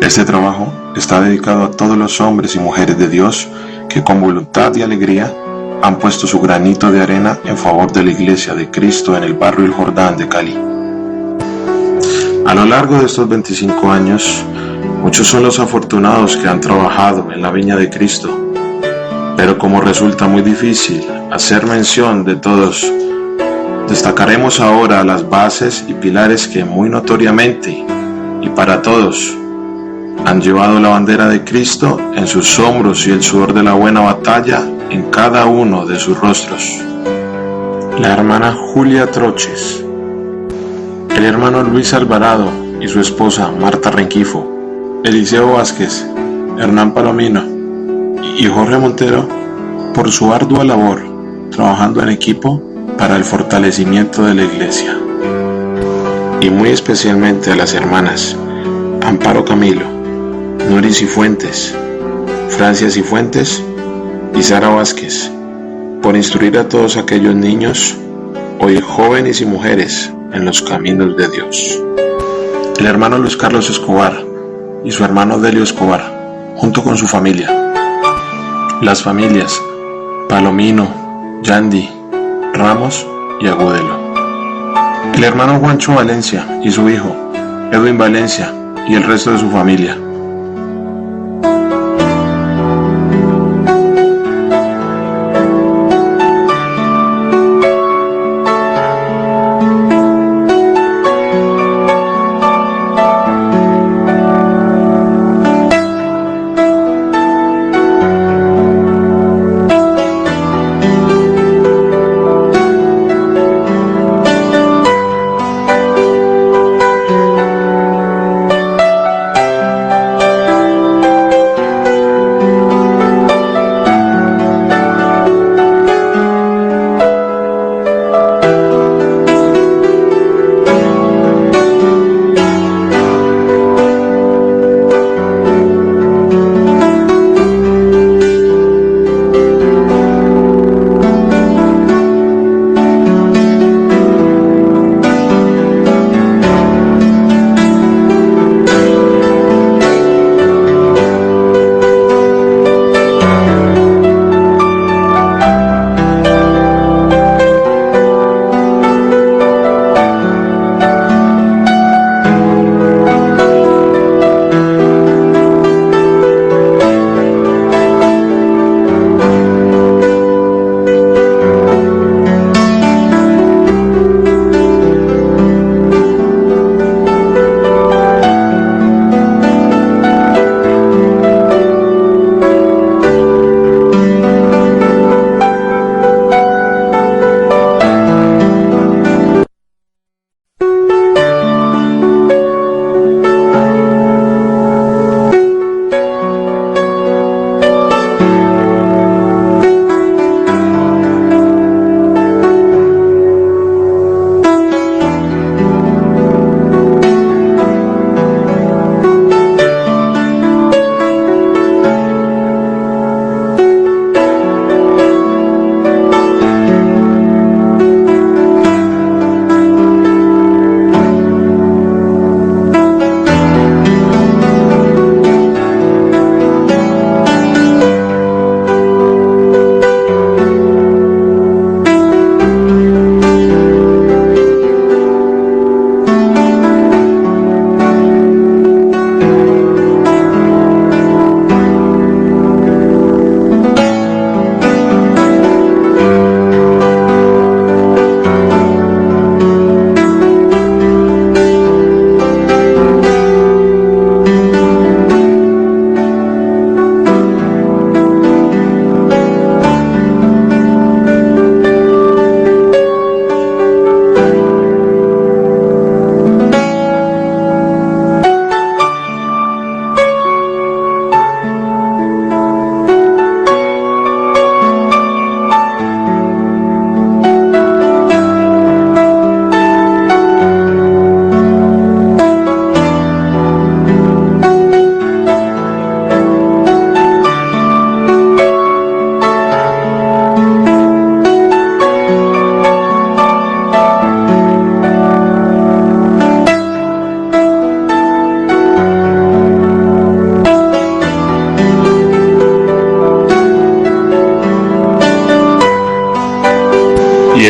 Este trabajo está dedicado a todos los hombres y mujeres de Dios que con voluntad y alegría han puesto su granito de arena en favor de la Iglesia de Cristo en el barrio El Jordán de Cali. A lo largo de estos 25 años, muchos son los afortunados que han trabajado en la viña de Cristo, pero como resulta muy difícil hacer mención de todos, destacaremos ahora las bases y pilares que muy notoriamente y para todos han llevado la bandera de Cristo en sus hombros y el sudor de la buena batalla en cada uno de sus rostros. La hermana Julia Troches, el hermano Luis Alvarado y su esposa Marta Renquifo, Eliseo Vázquez, Hernán Palomino y Jorge Montero por su ardua labor trabajando en equipo para el fortalecimiento de la Iglesia. Y muy especialmente a las hermanas Amparo Camilo, Nori Cifuentes, Francia Cifuentes y Sara Vázquez, por instruir a todos aquellos niños, hoy jóvenes y mujeres, en los caminos de Dios. El hermano Luis Carlos Escobar y su hermano Delio Escobar, junto con su familia. Las familias Palomino, Yandy, Ramos y Agudelo. El hermano Juancho Valencia y su hijo, Edwin Valencia, y el resto de su familia.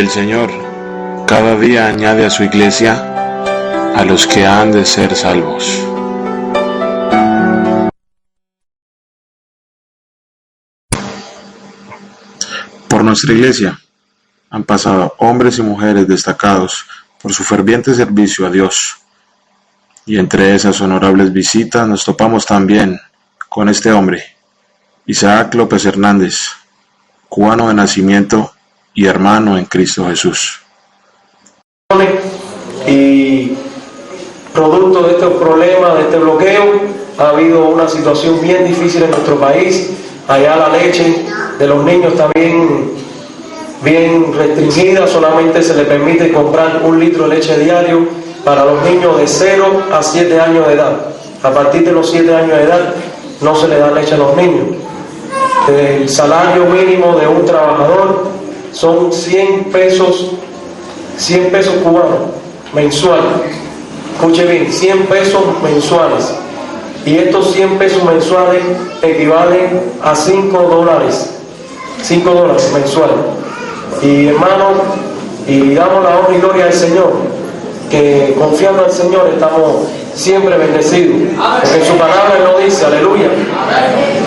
el Señor cada día añade a su iglesia a los que han de ser salvos. Por nuestra iglesia han pasado hombres y mujeres destacados por su ferviente servicio a Dios, y entre esas honorables visitas nos topamos también con este hombre, Isaac López Hernández, cubano de nacimiento y hermano en Cristo Jesús. Y producto de estos problemas, de este bloqueo, ha habido una situación bien difícil en nuestro país. Allá la leche de los niños está bien restringida, solamente se le permite comprar 1 litro de leche diario para los niños de 0 a 7 años de edad. A partir de los 7 años de edad no se le da leche a los niños. El salario mínimo de un trabajador son 100 pesos cubanos mensuales. Escuche bien, 100 pesos mensuales. Y estos 100 pesos mensuales equivalen a $5. $5 mensuales. Y hermanos, y damos la honra y gloria al Señor, que confiando al Señor estamos siempre bendecidos, porque en su palabra Él nos dice, aleluya,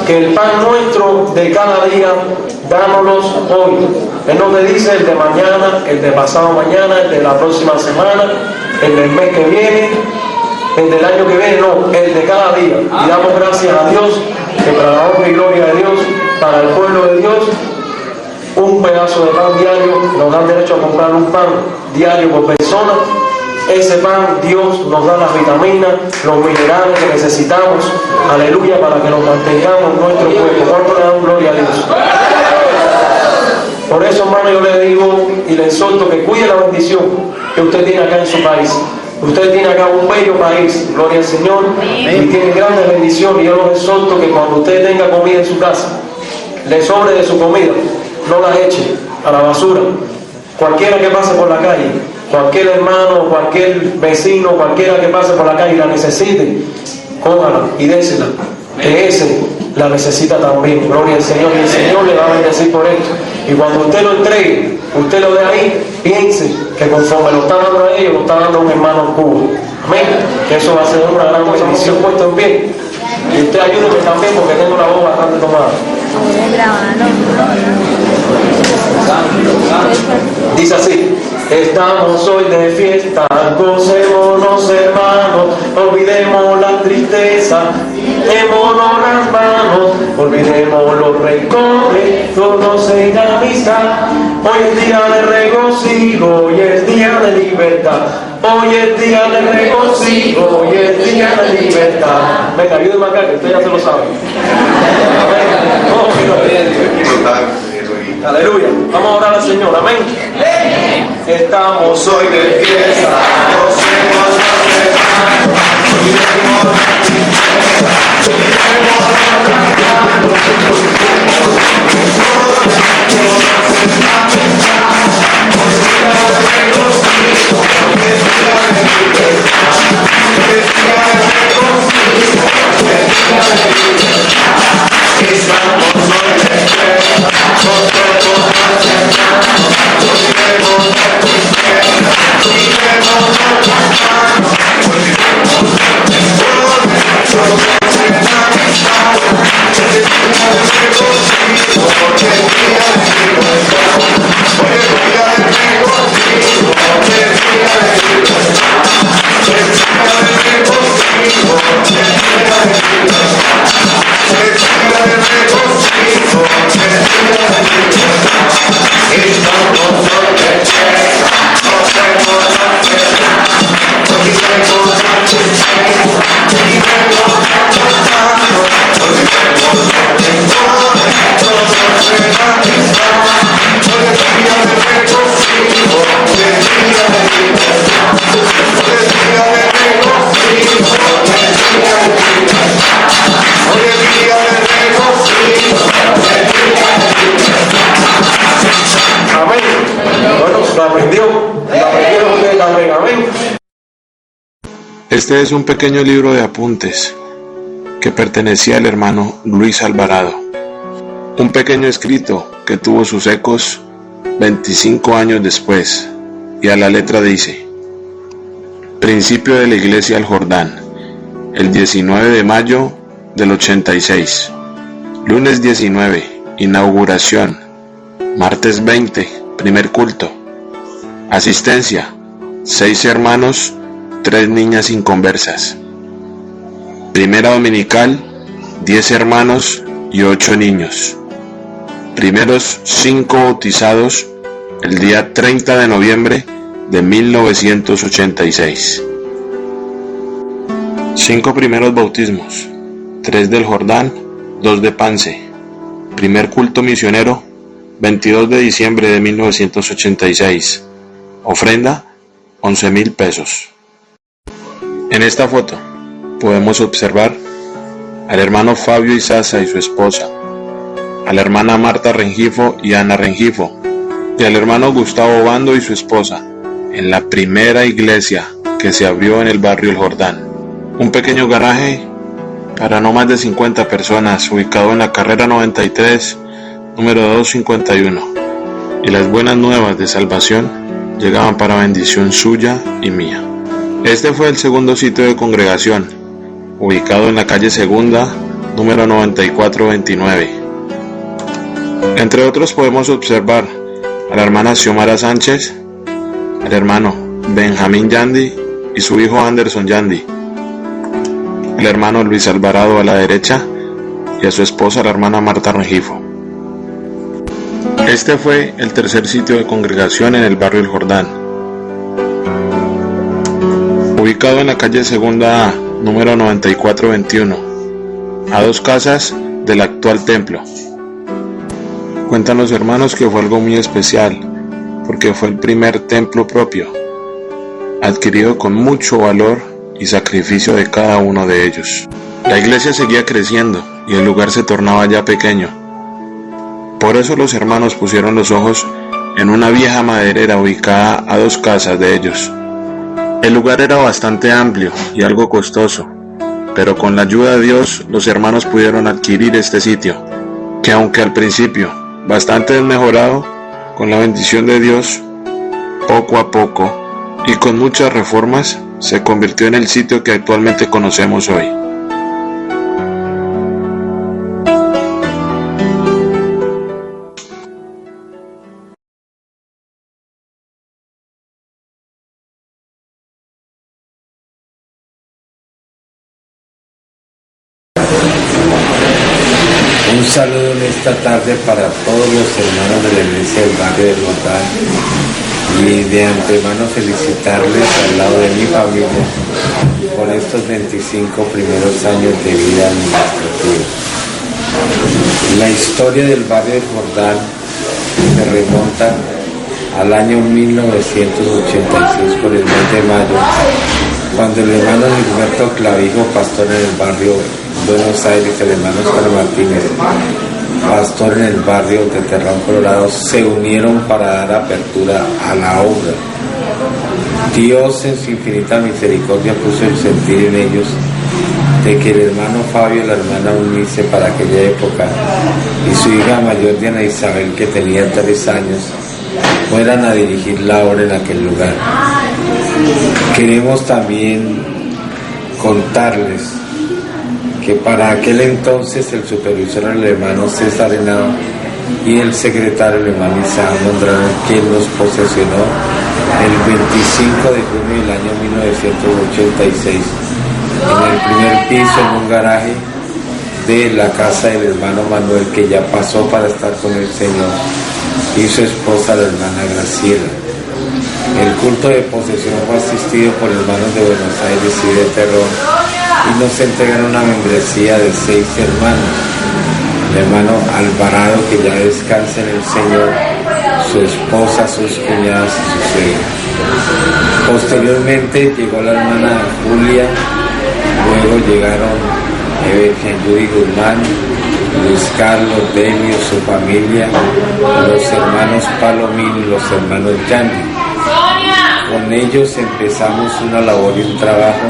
que el pan nuestro de cada día, dámonos hoy. Él no te dice el de mañana, el de pasado mañana, el de la próxima semana, el del mes que viene, el del año que viene, no, el de cada día. Y damos gracias a Dios, que para la honra y gloria de Dios, para el pueblo de Dios, un pedazo de pan diario, nos dan derecho a comprar un pan diario por persona. Ese pan Dios nos da las vitaminas, los minerales que necesitamos, aleluya, para que nos mantengamos en nuestro cuerpo. ¿Cuánto le dan gloria a Dios? Por eso, hermano, yo le digo y le exhorto que cuide la bendición que usted tiene acá en su país. Usted tiene acá un bello país, gloria al Señor, y tiene grandes bendiciones. Y yo los exhorto que cuando usted tenga comida en su casa, le sobre de su comida, no la eche a la basura. Cualquiera que pase por la calle, cualquier hermano, cualquier vecino, cualquiera que pase por la calle y la necesite, cójala y désela, que ese la necesita también, gloria al Señor, y el Señor le va a bendecir por esto. Y cuando usted lo entregue, usted lo dé ahí, piense que conforme lo está dando a ellos, lo está dando a un hermano en Cuba. Amén, que eso va a ser una gran bendición. Puesto en pie, y usted ayúdeme también porque tengo la voz bastante tomada. Dice así: estamos hoy de fiesta, gocémonos hermanos, olvidemos la tristeza, démonos las manos, olvidemos los rencores, todos en amistad. Hoy es día de regocijo, hoy es día de libertad. Hoy es día de regocijo, hoy es día de libertad. Venga, ayúdeme acá, que usted ya se lo sabe. Aleluya. Vamos a orar al Señor. Amén. Estamos hoy de fiesta. Este es un pequeño libro de apuntes que pertenecía al hermano Luis Alvarado, un pequeño escrito que tuvo sus ecos 25 años después, y a la letra dice: Principio de la Iglesia al Jordán, el 19 de mayo del 86, lunes 19, inauguración, martes 20, primer culto, asistencia, 6 hermanos, 3 niñas inconversas, primera dominical, 10 hermanos y 8 niños, primeros 5 bautizados el día 30 de noviembre de 1986. 5 primeros bautismos, 3 del Jordán, 2 de Pance. Primer culto misionero, 22 de diciembre de 1986. Ofrenda, 11,000 pesos. En esta foto podemos observar al hermano Fabio Izaza y su esposa, a la hermana Marta Rengifo y Ana Rengifo, y al hermano Gustavo Bando y su esposa, en la primera iglesia que se abrió en el barrio El Jordán. Un pequeño garaje para no más de 50 personas, ubicado en la carrera 93, número 251. Y las buenas nuevas de salvación llegaban para bendición suya y mía. Este fue el segundo sitio de congregación, ubicado en la calle Segunda, número 9429. Entre otros podemos observar a la hermana Xiomara Sánchez, al hermano Benjamín Yandi y su hijo Anderson Yandi, el hermano Luis Alvarado a la derecha y a su esposa la hermana Marta Rengifo. Este fue el tercer sitio de congregación en el barrio El Jordán, ubicado en la calle Segunda A, número 9421, a 2 casas del actual templo. Cuentan los hermanos que fue algo muy especial, porque fue el primer templo propio, adquirido con mucho valor y sacrificio de cada uno de ellos. La iglesia seguía creciendo y el lugar se tornaba ya pequeño. Por eso los hermanos pusieron los ojos en una vieja maderera ubicada a 2 casas de ellos. El lugar era bastante amplio y algo costoso, pero con la ayuda de Dios los hermanos pudieron adquirir este sitio, que aunque al principio bastante desmejorado, con la bendición de Dios, poco a poco y con muchas reformas, se convirtió en el sitio que actualmente conocemos hoy. Un saludo en esta tarde para todos los hermanos de la iglesia del barrio del Jordán y de antemano felicitarles al lado de mi familia por estos 25 primeros años de vida administrativa. La historia del barrio del Jordán se remonta al año 1986 por el mes de mayo, cuando el hermano Gilberto Clavijo, pastor en el barrio Buenos Aires, el hermano Oscar Martínez, pastor en el barrio de Terrón, Colorado, se unieron para dar apertura a la obra. Dios en su infinita misericordia puso el sentir en ellos de que el hermano Fabio y la hermana Unice para aquella época y su hija mayor Diana Isabel, que tenía 3 años, fueran a dirigir la obra en aquel lugar. Queremos también contarles que para aquel entonces el supervisor, el hermano César Henao, y el secretario, el hermano Isaac Mondragón, quien nos posesionó el 25 de junio del año 1986 en el primer piso, en un garaje de la casa del hermano Manuel, que ya pasó para estar con el Señor, y su esposa, la hermana Graciela. El culto de posesión fue asistido por hermanos de Buenos Aires y de Terrón, y nos entregaron una membresía de 6 hermanos. El hermano Alvarado, que ya descansa en el Señor, su esposa, sus cuñadas y sus hijos. Posteriormente llegó la hermana Julia, luego llegaron Judy Guzmán, Luis Carlos, Denio, su familia, los hermanos Palomino y los hermanos Yandy. Con ellos empezamos una labor y un trabajo,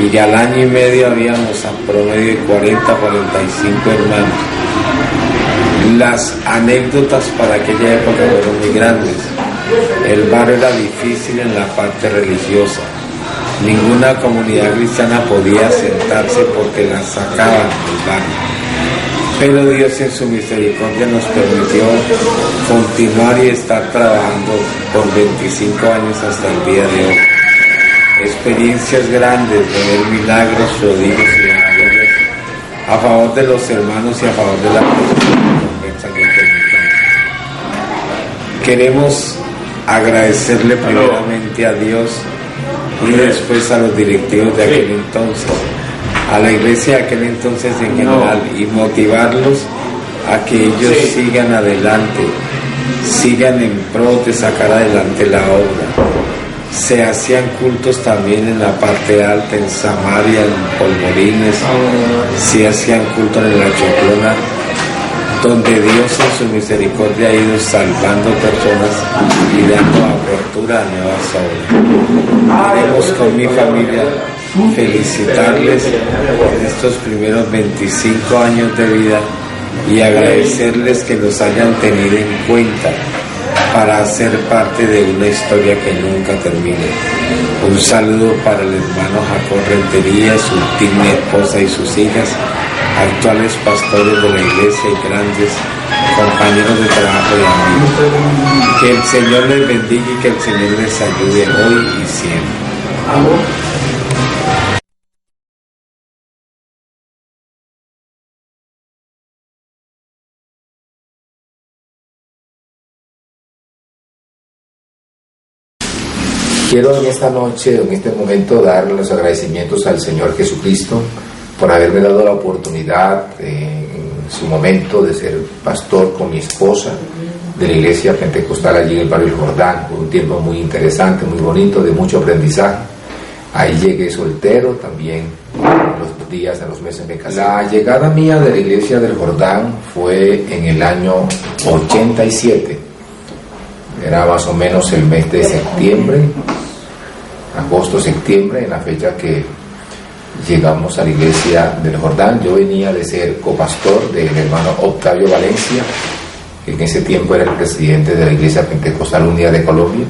y ya al año y medio habíamos a promedio de 40-45 hermanos. Las anécdotas para aquella época fueron muy grandes. El barrio era difícil en la parte religiosa. Ninguna comunidad cristiana podía sentarse porque la sacaban del barrio. Pero Dios en su misericordia nos permitió continuar y estar trabajando por 25 años hasta el día de hoy. Experiencias grandes de ver milagros, prodigios y maravillas a favor de los hermanos y a favor de la comunidad. Queremos agradecerle primeramente a Dios y después a los directivos de aquel entonces, a la iglesia de aquel entonces en general, y motivarlos a que ellos sigan adelante, sigan en pro de sacar adelante la obra. Se hacían cultos también en la parte alta, en Samaria, en Polvorines, se hacían cultos en la Choclona, donde Dios en su misericordia ha ido salvando personas y dando apertura a nuevas obras. Queremos con mi familia felicitarles por estos primeros 25 años de vida y agradecerles que nos hayan tenido en cuenta para ser parte de una historia que nunca termine. Un saludo para el hermano Jacob Rentería, su digna esposa y sus hijas, actuales pastores de la iglesia y grandes compañeros de trabajo y amigos. Que el Señor les bendiga y que el Señor les ayude hoy y siempre. Amén. Quiero en esta noche, en este momento, dar los agradecimientos al Señor Jesucristo por haberme dado la oportunidad en su momento de ser pastor con mi esposa de la iglesia pentecostal allí en el barrio El Jordán. Fue un tiempo muy interesante, muy bonito, de mucho aprendizaje. Ahí llegué soltero también, en los meses me casé. La llegada mía de la iglesia del Jordán fue en el año 87. Era más o menos el mes de septiembre, agosto-septiembre, en la fecha que llegamos a la iglesia del Jordán. Yo venía de ser copastor del hermano Octavio Valencia, que en ese tiempo era el presidente de la Iglesia Pentecostal Unida de Colombia,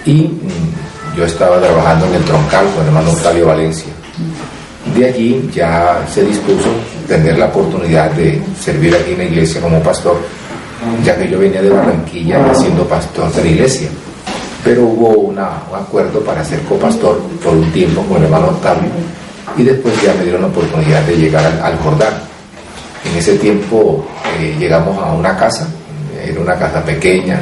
y yo estaba trabajando en el Troncal con el hermano Octavio Valencia. De allí ya se dispuso tener la oportunidad de servir aquí en la iglesia como pastor, ya que yo venía de Barranquilla siendo pastor de la iglesia, pero hubo un acuerdo para ser copastor por un tiempo con el hermano Octavio, y después ya me dieron la oportunidad de llegar al Jordán. En ese tiempo llegamos a una casa, era una casa pequeña.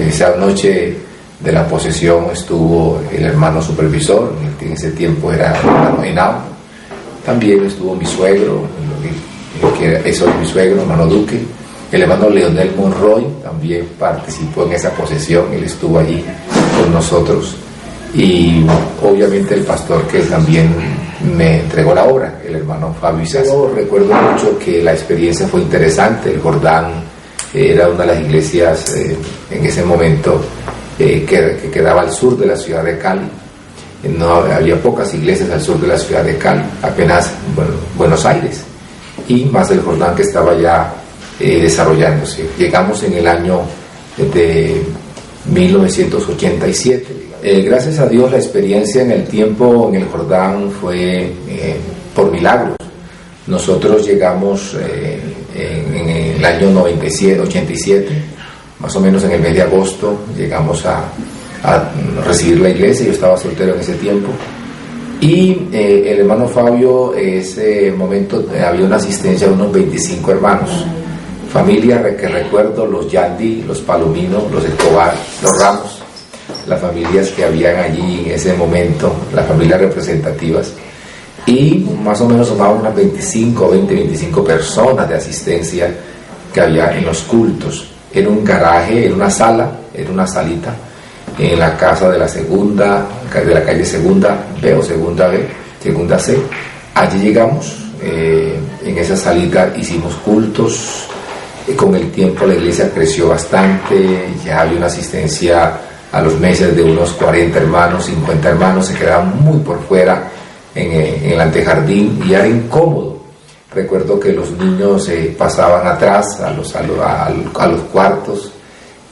Esa noche de la posesión estuvo el hermano supervisor, en ese tiempo era el hermano Henao. También estuvo mi suegro, eso es mi suegro, hermano Duque. El hermano Leonel Monroy también participó en esa posesión, él estuvo allí con nosotros. Y obviamente el pastor que también me entregó la obra, el hermano Fabio Isas. Yo recuerdo mucho que la experiencia fue interesante. El Jordán era una de las iglesias en ese momento que quedaba al sur de la ciudad de Cali. No había pocas iglesias al sur de la ciudad de Cali, apenas Buenos Aires, y más el Jordán que estaba ya desarrollándose. Llegamos en el año de 1987. Gracias a Dios la experiencia en el tiempo en el Jordán fue por milagros. Nosotros llegamos en el año 87, más o menos en el mes de agosto, llegamos a recibir la iglesia. Yo estaba soltero en ese tiempo, y el hermano Fabio, en ese momento había una asistencia de unos 25 hermanos, familia que recuerdo, los Yandi, los Palomino, los Escobar, los Ramos, las familias que habían allí en ese momento, las familias representativas, y más o menos sumaban unas 25 personas de asistencia que había en los cultos. En un garaje, en una sala, en una salita, en la casa de la calle Segunda B o Segunda B, Segunda C. Allí llegamos, en esa salita hicimos cultos. Con el tiempo la iglesia creció bastante, ya había una asistencia a los meses de unos 40 hermanos, 50 hermanos, se quedaban muy por fuera en el antejardín, y era incómodo Recuerdo que los niños pasaban atrás a los cuartos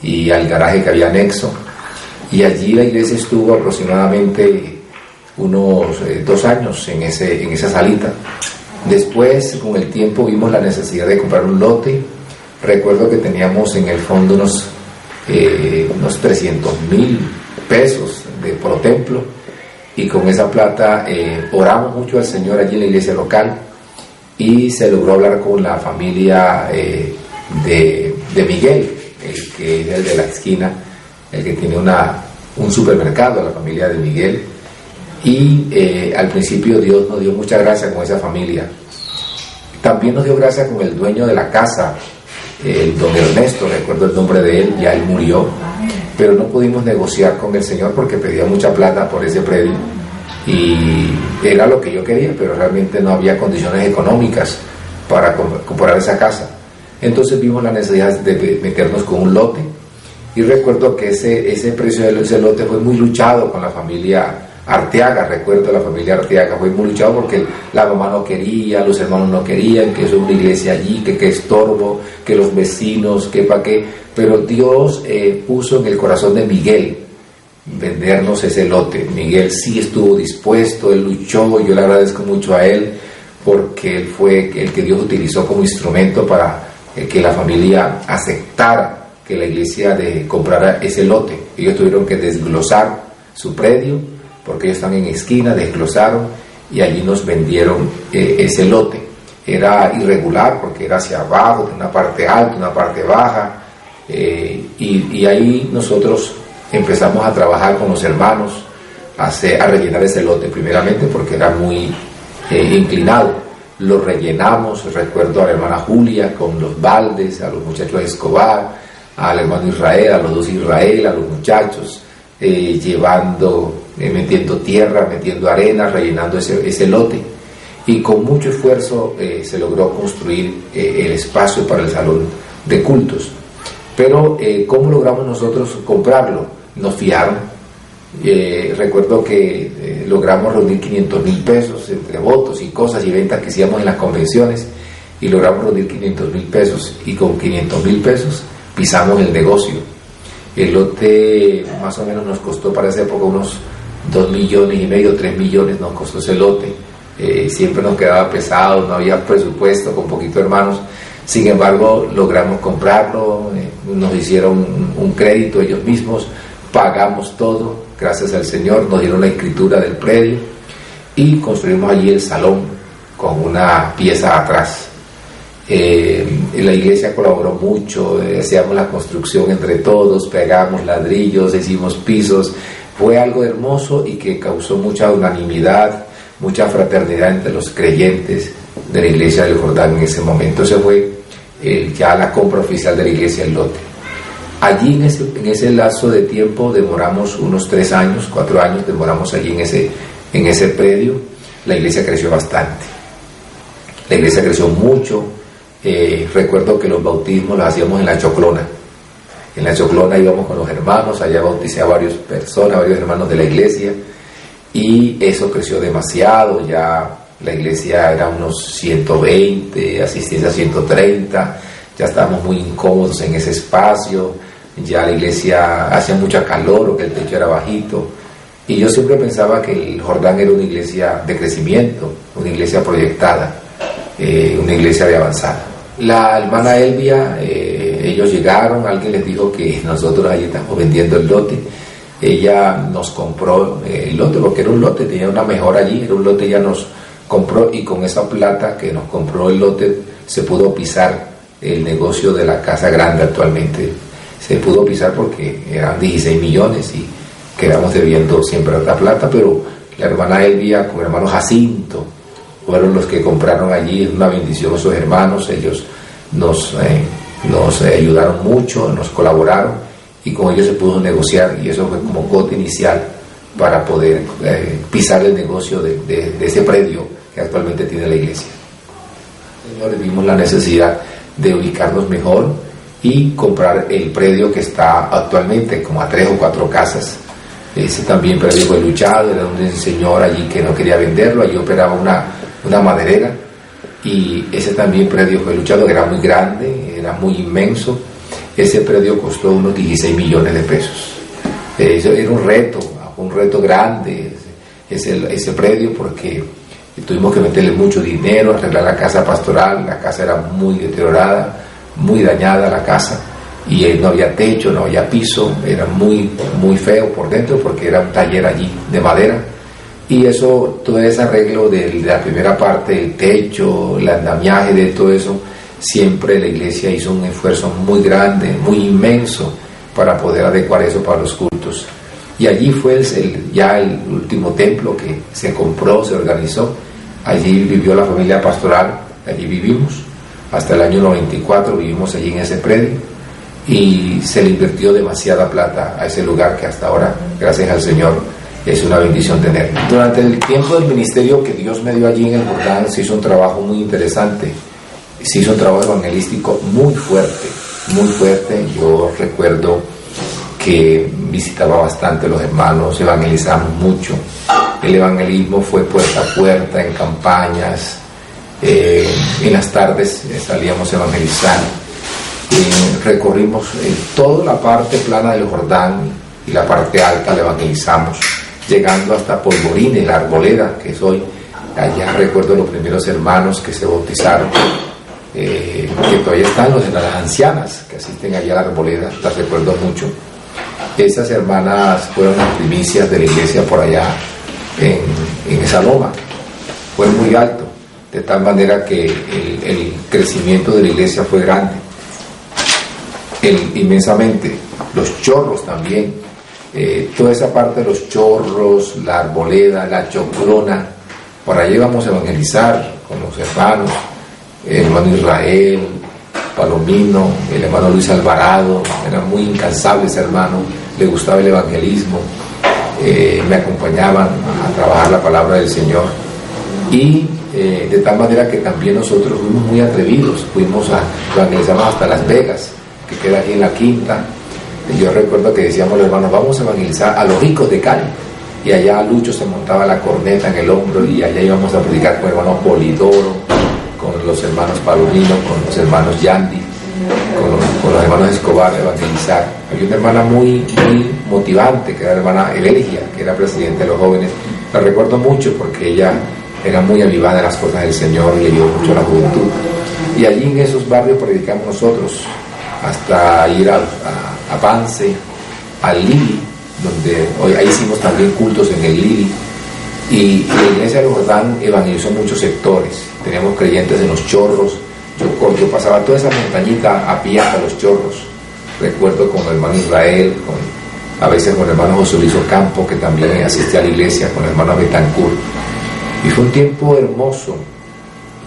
y al garaje que había anexo, y allí la iglesia estuvo aproximadamente unos 2 años en esa salita. Después, con el tiempo, vimos la necesidad de comprar un lote. Recuerdo que teníamos en el fondo unos 300,000 pesos por templo, y con esa plata oramos mucho al Señor allí en la iglesia local, y se logró hablar con la familia de Miguel, el que es el de la esquina, el que tiene un supermercado, la familia de Miguel. Y al principio Dios nos dio mucha gracia con esa familia. También nos dio gracia con el dueño de la casa, el don Ernesto, recuerdo el nombre de él, ya él murió, pero no pudimos negociar con el Señor porque pedía mucha plata por ese predio, y era lo que yo quería, pero realmente no había condiciones económicas para comprar esa casa. Entonces vimos la necesidad de meternos con un lote, y recuerdo que ese precio de ese lote fue muy luchado con la familia Arteaga. Recuerdo la familia Arteaga fue muy luchado porque la mamá no quería, los hermanos no querían, que eso es una iglesia allí, que estorbo, que los vecinos, que pa' qué, pero Dios puso en el corazón de Miguel vendernos ese lote. Miguel sí estuvo dispuesto, él luchó, yo le agradezco mucho a él porque él fue el que Dios utilizó como instrumento para que la familia aceptara que la iglesia comprara ese lote. Ellos tuvieron que desglosar su predio porque ellos están en esquina, desglosaron y allí nos vendieron ese lote. Era irregular porque era hacia abajo, de una parte alta, una parte baja, y ahí nosotros empezamos a trabajar con los hermanos a rellenar ese lote, primeramente porque era muy inclinado. Lo rellenamos, recuerdo a la hermana Julia con los baldes, a los muchachos de Escobar, al hermano Israel, a los dos Israel, a los muchachos, metiendo tierra, metiendo arena, rellenando ese lote, y con mucho esfuerzo se logró construir el espacio para el salón de cultos. Pero ¿cómo logramos nosotros comprarlo? Nos fiaron. Recuerdo que logramos reunir 500,000 pesos entre votos y cosas y ventas que hacíamos en las convenciones, y logramos reunir 500,000 pesos, y con 500,000 pesos pisamos el negocio. El lote más o menos nos costó para esa época unos 2,5 millones, 3 millones nos costó ese lote. Siempre nos quedaba pesado, no había presupuesto, con poquito hermanos. Sin embargo, logramos comprarlo, nos hicieron un crédito ellos mismos, pagamos todo, gracias al Señor, nos dieron la escritura del predio y construimos allí el salón con una pieza atrás. La iglesia colaboró mucho, hacíamos la construcción entre todos, pegamos ladrillos, hicimos pisos. Fue algo hermoso y que causó mucha unanimidad, mucha fraternidad entre los creyentes de la iglesia del Jordán en ese momento. Ese fue ya la compra oficial de la iglesia del lote. Allí en ese lapso de tiempo demoramos unos 3 años, 4 años, demoramos allí en ese predio. La iglesia creció bastante, la iglesia creció mucho. Recuerdo que los bautismos los hacíamos en la Choclona. En la Choclona íbamos con los hermanos, allá bauticé a varias personas, varios hermanos de la iglesia, y eso creció demasiado. Ya la iglesia era unos 120, asistencia 130, ya estábamos muy incómodos en ese espacio, ya la iglesia hacía mucha calor, o que el techo era bajito, y yo siempre pensaba que el Jordán era una iglesia de crecimiento, una iglesia proyectada, una iglesia de avanzada. La hermana Elvia, ellos llegaron, alguien les dijo que nosotros allí estamos vendiendo el lote. Ella nos compró el lote porque era un lote, tenía una mejora allí, era un lote, ella nos compró, y con esa plata que nos compró el lote se pudo pisar el negocio de la casa grande. Actualmente se pudo pisar porque eran 16 millones y quedamos debiendo siempre otra plata, pero la hermana Elvia con el hermano Jacinto fueron los que compraron allí. Es una bendición esos hermanos, ellos nos ayudaron mucho, nos colaboraron, y con ellos se pudo negociar, y eso fue como cuota inicial para poder pisar el negocio de ese predio que actualmente tiene la iglesia. Señores, vimos la necesidad de ubicarnos mejor y comprar el predio que está actualmente como a 3 o 4 casas. Ese también predio fue luchado, era un señor allí que no quería venderlo, allí operaba una maderera, y ese también predio fue luchado, era muy grande, era muy inmenso. Ese predio costó unos 16 millones de pesos. Eso era un reto grande ese predio, porque tuvimos que meterle mucho dinero, arreglar la casa pastoral. La casa era muy deteriorada, muy dañada la casa, y no había techo, no había piso, era muy feo por dentro porque era un taller allí de madera. Y eso, todo ese arreglo de la primera parte, el techo, el andamiaje de todo eso, siempre la iglesia hizo un esfuerzo muy grande, muy inmenso, para poder adecuar eso para los cultos. Y allí fue ya el último templo que se compró, se organizó. Allí vivió la familia pastoral, allí vivimos. Hasta el año 94 vivimos allí en ese predio, y se le invirtió demasiada plata a ese lugar que hasta ahora, gracias al Señor, es una bendición tenerlo. Durante el tiempo del ministerio que Dios me dio allí en el Jordán, se hizo un trabajo muy interesante. Se hizo un trabajo evangelístico muy fuerte, muy fuerte. Yo recuerdo que visitaba bastante a los hermanos, evangelizamos mucho. El evangelismo fue puerta a puerta, en campañas, en las tardes salíamos a evangelizar. Recorrimos toda la parte plana del Jordán y la parte alta la evangelizamos, llegando hasta Polvorines, la Arboleda, que es hoy. Allá recuerdo los primeros hermanos que se bautizaron, que todavía están las ancianas que asisten allá a la Arboleda, las recuerdo mucho. Esas hermanas fueron las primicias de la iglesia por allá en esa loma. Fue muy alto, de tal manera que el crecimiento de la iglesia fue grande, inmensamente. Los chorros también, toda esa parte de los chorros, la Arboleda, la Chocrona, por allá íbamos a evangelizar con los hermanos, el hermano Israel, Palomino, el hermano Luis Alvarado. Era muy incansable ese hermano, le gustaba el evangelismo, me acompañaban a trabajar la palabra del Señor, y de tal manera que también nosotros fuimos muy atrevidos, fuimos a evangelizar hasta Las Vegas, que queda aquí en la Quinta. Yo recuerdo que decíamos los hermanos, vamos a evangelizar a los ricos de Cali, y allá Lucho se montaba la corneta en el hombro, y allá íbamos a predicar con el hermano Polidoro, con los hermanos Palomino, con los hermanos Yandi, con los hermanos Escobar, evangelizar. Había una hermana muy motivante, que era la hermana Eveligia, que era presidenta de los jóvenes. La recuerdo mucho porque ella era muy avivada en las cosas del Señor y le dio mucho a la juventud. Y allí en esos barrios predicamos nosotros, hasta ir a Pance, al Lili, donde hoy ahí hicimos también cultos en el Lili. Y la iglesia del Jordán evangelizó muchos sectores. Teníamos creyentes en los chorros. Yo pasaba toda esa montañita a pie hasta los chorros. Recuerdo con el hermano Israel, a veces con el hermano José Luis Ocampo, que también asistía a la iglesia, con el hermano Betancourt. Y fue un tiempo hermoso,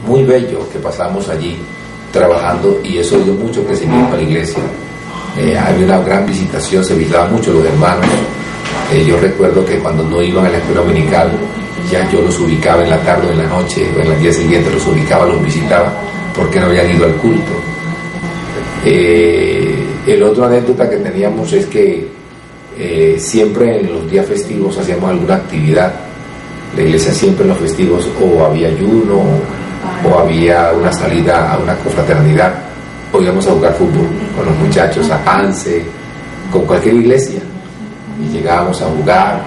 muy bello, que pasamos allí trabajando, y eso dio mucho crecimiento a la iglesia. Había una gran visitación, se visitaban mucho los hermanos. Yo recuerdo que cuando no iban a la escuela dominical, ya yo los ubicaba en la tarde o en la noche, o en el día siguiente los ubicaba, los visitaba, porque no habían ido al culto. El otro anécdota que teníamos es que siempre en los días festivos hacíamos alguna actividad. La iglesia siempre en los festivos o había ayuno, o había una salida a una confraternidad, o íbamos a jugar fútbol con los muchachos a Pance, con cualquier iglesia, y llegábamos a jugar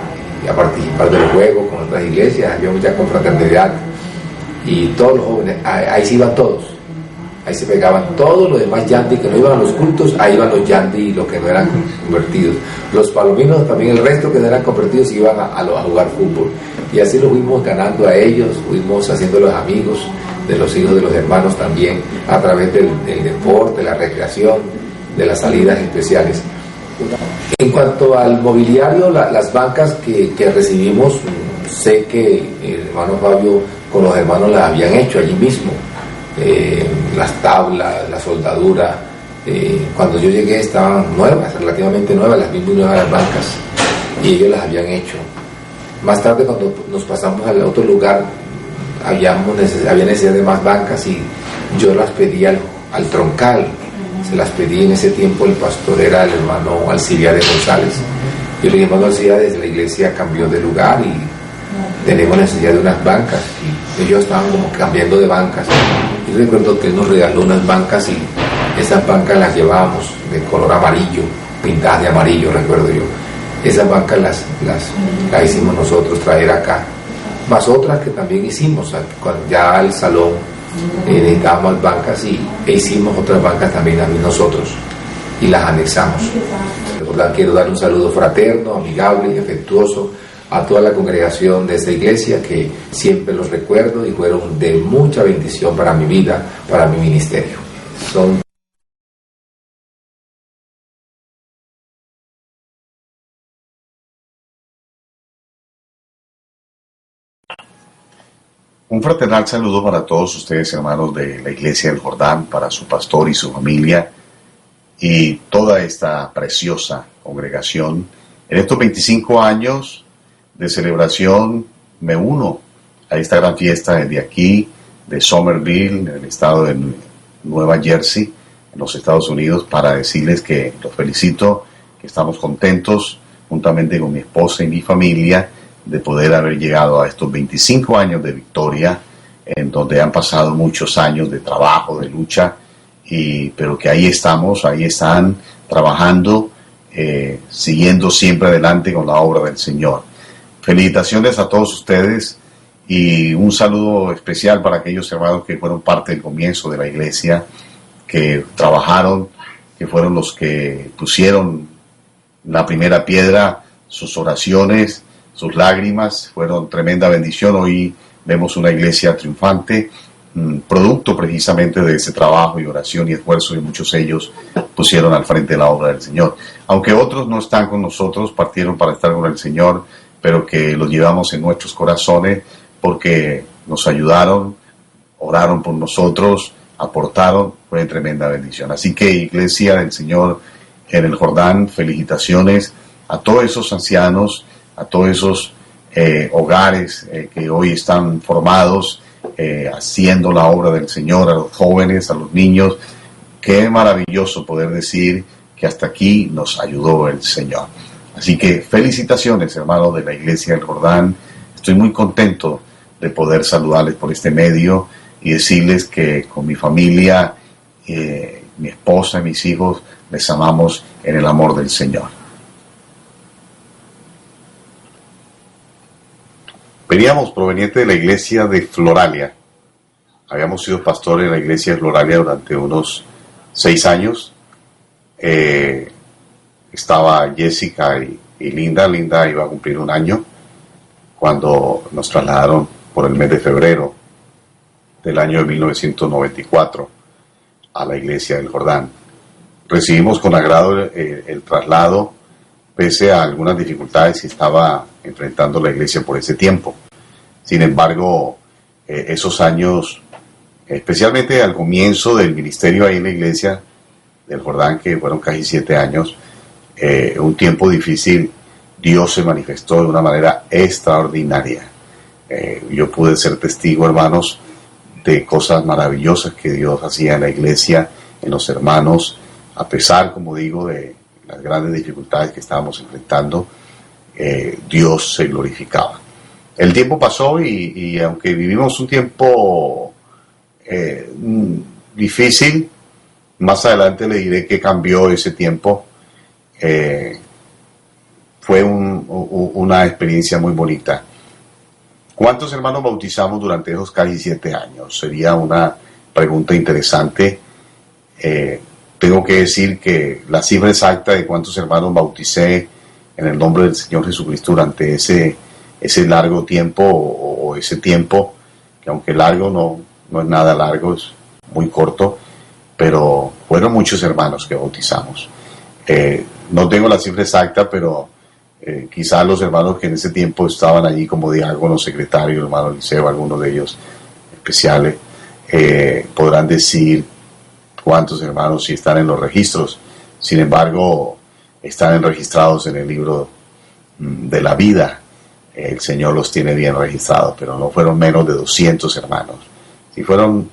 y a participar del juego con otras iglesias. Había mucha confraternidad, y todos los jóvenes, ahí se iban todos, ahí se pegaban todos los demás yandi que no iban a los cultos, ahí iban los yandi y los que no eran convertidos, los palominos también, el resto que no eran convertidos iban a jugar fútbol, y así los fuimos ganando a ellos, fuimos haciéndolos amigos de los hijos de los hermanos también, a través del deporte, la recreación, de las salidas especiales. En cuanto al mobiliario, las bancas que recibimos, sé que el hermano Fabio con los hermanos las habían hecho allí mismo, las tablas, la soldadura. Cuando yo llegué estaban nuevas, relativamente nuevas, las mismas nuevas las bancas, y ellos las habían hecho. Más tarde, cuando nos pasamos al otro lugar, había necesidad de más bancas, y yo las pedí al troncal. Se las pedí en ese tiempo, el pastor era el hermano Alcibiades González. Yo le dije, hermano Alcibiades, la iglesia cambió de lugar y tenemos necesidad de unas bancas, y ellos estaban como cambiando de bancas, y recuerdo que él nos regaló unas bancas, y esas bancas las llevábamos de color amarillo, pintadas de amarillo, recuerdo yo. Esas bancas las hicimos nosotros traer acá, más otras que también hicimos, cuando ya el salón necesitábamos bancas, e hicimos otras bancas también nosotros y las anexamos. De verdad quiero dar un saludo fraterno, amigable y afectuoso a toda la congregación de esta iglesia, que siempre los recuerdo y fueron de mucha bendición para mi vida, para mi ministerio. Un fraternal saludo para todos ustedes, hermanos de la Iglesia del Jordán, para su pastor y su familia y toda esta preciosa congregación. En estos 25 años de celebración me uno a esta gran fiesta desde aquí, de Somerville, en el estado de Nueva Jersey, en los Estados Unidos, para decirles que los felicito, que estamos contentos, juntamente con mi esposa y mi familia, de poder haber llegado a estos 25 años de victoria, en donde han pasado muchos años de trabajo, de lucha, pero que ahí estamos, ahí están trabajando, siguiendo siempre adelante con la obra del Señor. Felicitaciones a todos ustedes y un saludo especial para aquellos hermanos que fueron parte del comienzo de la iglesia, que trabajaron, que fueron los que pusieron la primera piedra, sus oraciones, sus lágrimas fueron tremenda bendición. Hoy vemos una iglesia triunfante, producto precisamente de ese trabajo y oración y esfuerzo que muchos de ellos pusieron al frente de la obra del Señor. Aunque otros no están con nosotros, partieron para estar con el Señor, pero que los llevamos en nuestros corazones porque nos ayudaron, oraron por nosotros, aportaron, fue tremenda bendición. Así que, Iglesia del Señor en el Jordán, felicitaciones a todos esos ancianos, a todos esos hogares que hoy están formados, haciendo la obra del Señor, a los jóvenes, a los niños. Qué maravilloso poder decir que hasta aquí nos ayudó el Señor. Así que felicitaciones, hermanos de la Iglesia del Jordán. Estoy muy contento de poder saludarles por este medio y decirles que con mi familia, mi esposa y mis hijos, les amamos en el amor del Señor. Veníamos proveniente de la iglesia de Floralia. Habíamos sido pastores en la iglesia de Floralia durante unos 6 años. Estaba Jessica y Linda. Linda iba a cumplir 1 año cuando nos trasladaron por el mes de febrero del año de 1994 a la iglesia del Jordán. Recibimos con agrado el traslado, pese a algunas dificultades que estaba enfrentando la iglesia por ese tiempo. Sin embargo, esos años, especialmente al comienzo del ministerio ahí en la iglesia del Jordán, que fueron casi 7 años, un tiempo difícil, Dios se manifestó de una manera extraordinaria. Yo pude ser testigo, hermanos, de cosas maravillosas que Dios hacía en la iglesia, en los hermanos, a pesar, como digo, de las grandes dificultades que estábamos enfrentando. Dios se glorificaba. El tiempo pasó y aunque vivimos un tiempo difícil, más adelante le diré que cambió ese tiempo. Fue una experiencia muy bonita. ¿Cuántos hermanos bautizamos durante esos casi 7 años? Sería una pregunta interesante. Tengo que decir que la cifra exacta de cuántos hermanos bauticé en el nombre del Señor Jesucristo durante ese largo tiempo o ese tiempo, que aunque largo no es nada largo, es muy corto, pero fueron muchos hermanos que bautizamos. No tengo la cifra exacta, pero quizás los hermanos que en ese tiempo estaban allí como diáconos, secretarios, hermano Liceo, algunos de ellos especiales, podrán decir cuántos hermanos sí están en los registros. Sin embargo, están registrados en el libro de la vida. El Señor los tiene bien registrados, pero no fueron menos de 200 hermanos. Si fueron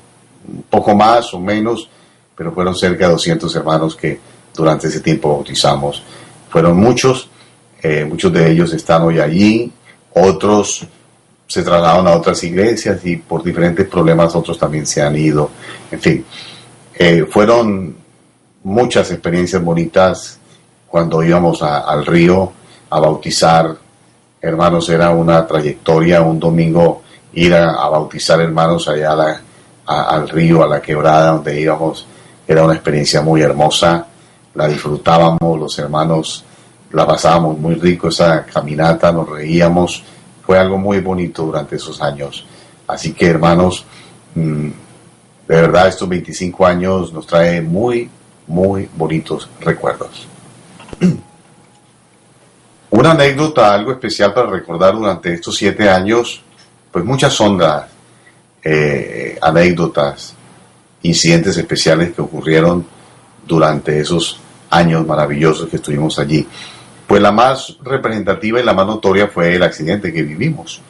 un poco más o menos, pero fueron cerca de 200 hermanos que durante ese tiempo bautizamos. Fueron muchos, muchos de ellos están hoy allí, otros se trasladaron a otras iglesias y por diferentes problemas otros también se han ido. En fin, fueron muchas experiencias bonitas cuando íbamos al río a bautizar hermanos. Era una trayectoria, un domingo ir a bautizar hermanos allá al río, a la quebrada donde íbamos. Era una experiencia muy hermosa, la disfrutábamos, los hermanos la pasábamos muy rico, esa caminata, nos reíamos, fue algo muy bonito durante esos años. Así que hermanos, de verdad estos 25 años nos trae muy, muy bonitos recuerdos. Una anécdota, algo especial para recordar durante estos 7 años, pues muchas son las anécdotas, incidentes especiales que ocurrieron durante esos años maravillosos que estuvimos allí. Pues la más representativa y la más notoria fue el accidente que vivimos.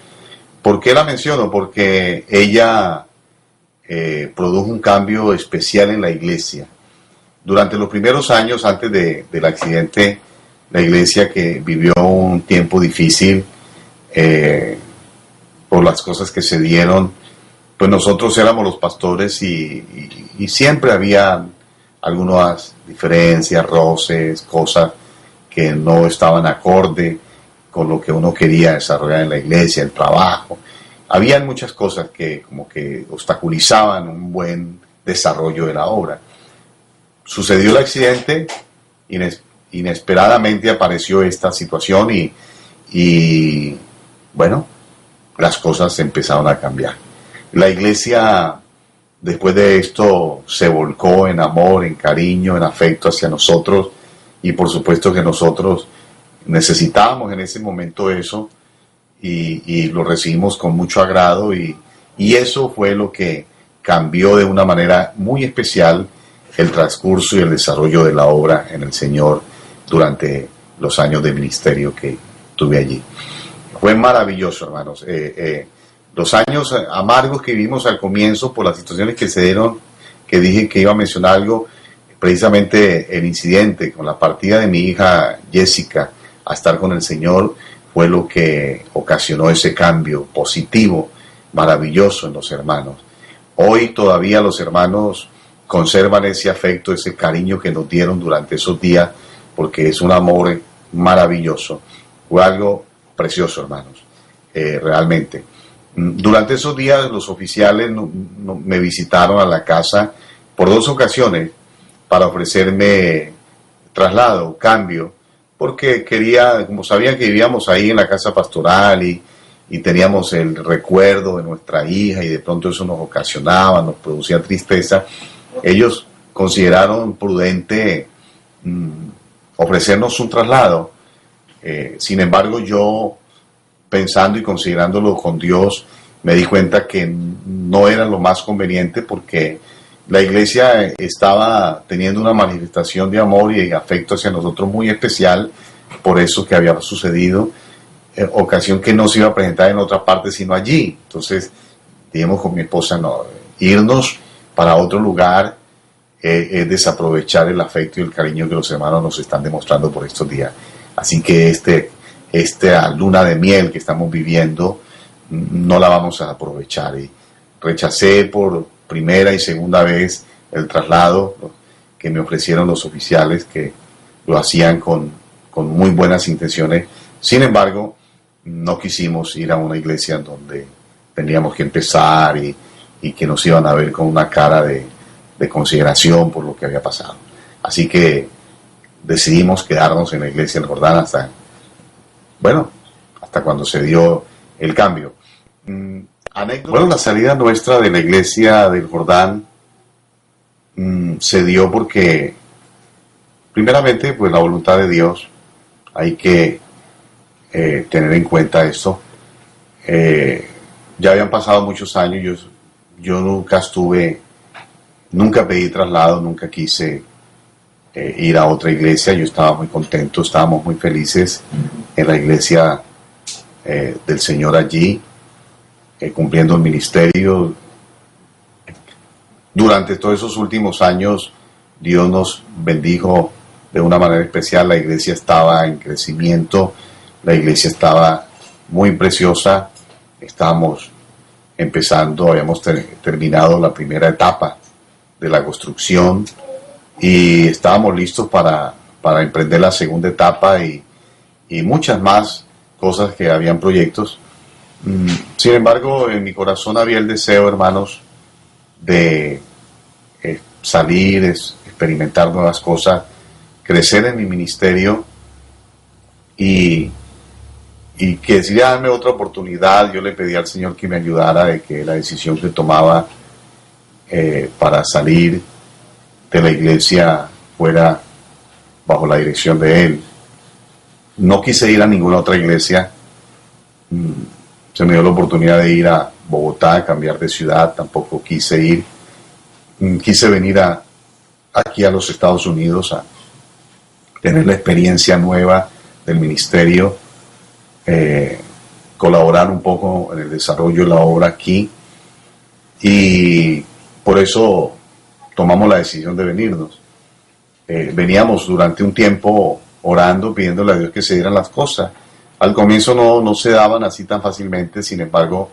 ¿Por qué la menciono? Porque ella produjo un cambio especial en la iglesia. Durante los primeros años antes del accidente, la iglesia que vivió un tiempo difícil por las cosas que se dieron, pues nosotros éramos los pastores y siempre había algunas diferencias, roces, cosas que no estaban acorde con lo que uno quería desarrollar en la iglesia, el trabajo. Habían muchas cosas que como que obstaculizaban un buen desarrollo de la obra. Sucedió el accidente, inesperadamente apareció esta situación y bueno, las cosas empezaron a cambiar. La iglesia después de esto se volcó en amor, en cariño, en afecto hacia nosotros, y por supuesto que nosotros necesitábamos en ese momento eso y lo recibimos con mucho agrado y eso fue lo que cambió de una manera muy especial el transcurso y el desarrollo de la obra en el Señor durante los años de ministerio que tuve allí. Fue maravilloso, hermanos. Los años amargos que vivimos al comienzo por las situaciones que se dieron, que dije que iba a mencionar algo, precisamente el incidente con la partida de mi hija Jessica a estar con el Señor fue lo que ocasionó ese cambio positivo, maravilloso en los hermanos. Hoy todavía los hermanos conservan ese afecto, ese cariño que nos dieron durante esos días, porque es un amor maravilloso. Fue algo precioso, hermanos, realmente. Durante esos días los oficiales me visitaron a la casa por 2 ocasiones para ofrecerme traslado, cambio, porque como sabían que vivíamos ahí en la casa pastoral y teníamos el recuerdo de nuestra hija y de pronto eso nos ocasionaba, nos producía tristeza, ellos consideraron prudente ofrecernos un traslado. Sin embargo, yo, pensando y considerándolo con Dios, me di cuenta que no era lo más conveniente porque la iglesia estaba teniendo una manifestación de amor y de afecto hacia nosotros muy especial por eso que había sucedido, ocasión que no se iba a presentar en otra parte sino allí. Entonces dijimos con mi esposa, no, irnos para otro lugar es desaprovechar el afecto y el cariño que los hermanos nos están demostrando por estos días. Así que esta luna de miel que estamos viviendo no la vamos a aprovechar. Y rechacé por primera y segunda vez el traslado que me ofrecieron los oficiales, que lo hacían con muy buenas intenciones. Sin embargo, no quisimos ir a una iglesia donde teníamos que empezar y que nos iban a ver con una cara de consideración por lo que había pasado. Así que decidimos quedarnos en la iglesia del Jordán hasta cuando se dio el cambio. Bueno, la salida nuestra de la iglesia del Jordán se dio porque, primeramente, pues la voluntad de Dios, hay que tener en cuenta esto. Ya habían pasado muchos años, yo nunca pedí traslado, nunca quise ir a otra iglesia. Yo estaba muy contento, estábamos muy felices en la iglesia del Señor allí, cumpliendo el ministerio. Durante todos esos últimos años Dios nos bendijo de una manera especial. La iglesia estaba en crecimiento, la iglesia estaba muy preciosa Estábamos empezando, habíamos terminado la primera etapa de la construcción y estábamos listos para emprender la segunda etapa y muchas más cosas que habían proyectos. Sin embargo, en mi corazón había el deseo, hermanos, de salir, experimentar nuevas cosas, crecer en mi ministerio y que decidiera darme otra oportunidad. Yo le pedí al Señor que me ayudara, de que la decisión que tomaba para salir de la iglesia fuera bajo la dirección de Él. No quise ir a ninguna otra iglesia. Se me dio la oportunidad de ir a Bogotá, a cambiar de ciudad, tampoco quise ir. Quise venir aquí a los Estados Unidos a tener la experiencia nueva del ministerio, colaborar un poco en el desarrollo de la obra aquí, y por eso tomamos la decisión de venirnos. Veníamos durante un tiempo orando, pidiéndole a Dios que se dieran las cosas. Al comienzo no se daban así tan fácilmente, sin embargo,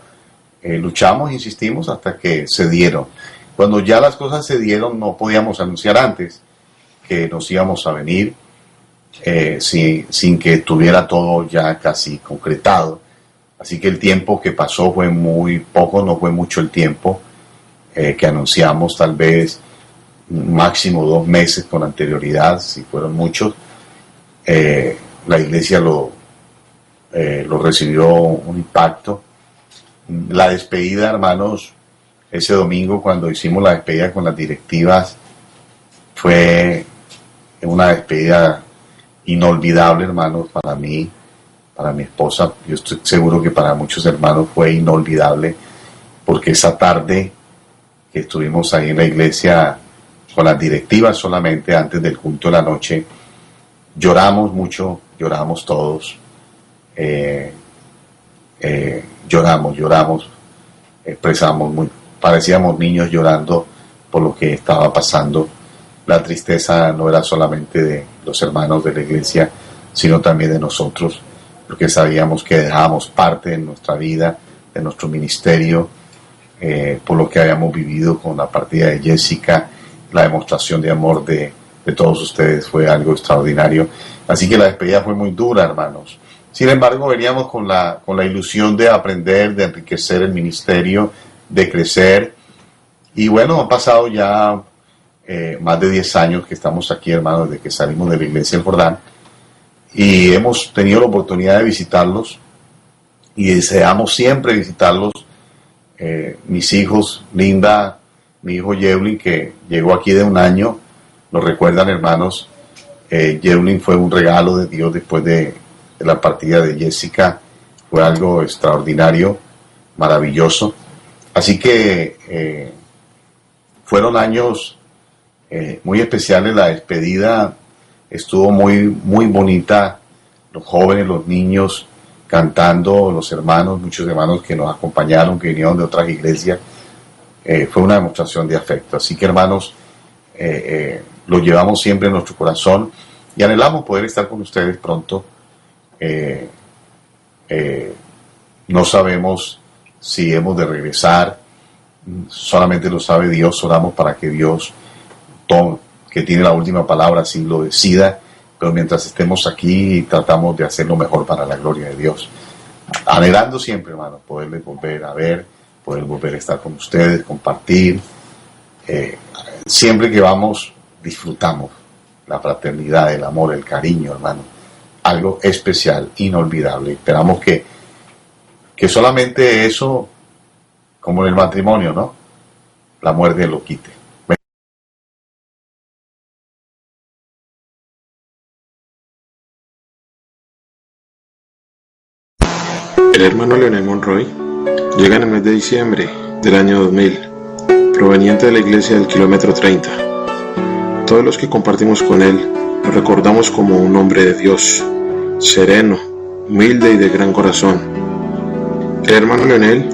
luchamos, insistimos hasta que se dieron. Cuando ya las cosas se dieron, no podíamos anunciar antes que nos íbamos a venir, sin que estuviera todo ya casi concretado. Así que el tiempo que pasó fue muy poco, no fue mucho el tiempo que anunciamos, tal vez máximo 2 meses con anterioridad, si fueron muchos. La iglesia lo recibió un impacto. La despedida, hermanos, ese domingo cuando hicimos la despedida con las directivas, fue una despedida inolvidable, hermanos, para mí, para mi esposa. Yo estoy seguro que para muchos hermanos fue inolvidable, porque esa tarde que estuvimos ahí en la iglesia con las directivas solamente antes del culto de la noche, lloramos mucho, lloramos todos, lloramos, expresamos, parecíamos niños llorando por lo que estaba pasando. La tristeza no era solamente de los hermanos de la iglesia, sino también de nosotros, porque sabíamos que dejábamos parte de nuestra vida, de nuestro ministerio, por lo que habíamos vivido con la partida de Jessica. La demostración de amor de todos ustedes fue algo extraordinario. Así que la despedida fue muy dura, hermanos. Sin embargo, veníamos con la ilusión de aprender, de enriquecer el ministerio, de crecer. Y bueno, han pasado ya más de 10 años que estamos aquí, hermanos, desde que salimos de la iglesia del Jordán. Y hemos tenido la oportunidad de visitarlos y deseamos siempre visitarlos. Mis hijos, Linda, mi hijo Yeulin, que llegó aquí de 1 año, lo recuerdan, hermanos. Yeulin fue un regalo de Dios después de la partida de Jessica. Fue algo extraordinario, maravilloso. Así que fueron años muy especiales. La despedida estuvo muy, muy bonita. Los jóvenes, los niños cantando, los hermanos, muchos hermanos que nos acompañaron, que vinieron de otras iglesias. Fue una demostración de afecto. Así que, hermanos, lo llevamos siempre en nuestro corazón y anhelamos poder estar con ustedes pronto. No sabemos si hemos de regresar, solamente lo sabe Dios. Oramos para que Dios, que tiene la última palabra, así lo decida, pero mientras estemos aquí tratamos de hacer lo mejor para la gloria de Dios, anhelando siempre, hermanos, poderles volver a ver, poder volver a estar con ustedes, compartir. Siempre que vamos, disfrutamos la fraternidad, el amor, el cariño, hermano. Algo especial, inolvidable. Esperamos que solamente eso, como en el matrimonio, ¿no?, la muerte lo quite. El hermano Leonel Monroy llega en el mes de diciembre del año 2000, proveniente de la iglesia del kilómetro 30. Todos los que compartimos con él lo recordamos como un hombre de Dios, sereno, humilde y de gran corazón. El hermano Leonel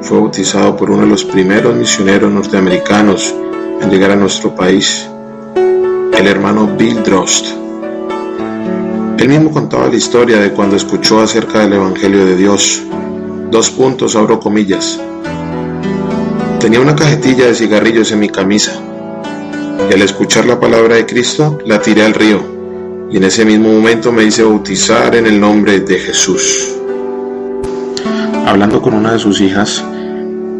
fue bautizado por uno de los primeros misioneros norteamericanos en llegar a nuestro país, el hermano Bill Drost. Él mismo contaba la historia de cuando escuchó acerca del Evangelio de Dios, abro comillas. Tenía una cajetilla de cigarrillos en mi camisa, y al escuchar la palabra de Cristo, la tiré al río, y en ese mismo momento me hice bautizar en el nombre de Jesús. Hablando con una de sus hijas,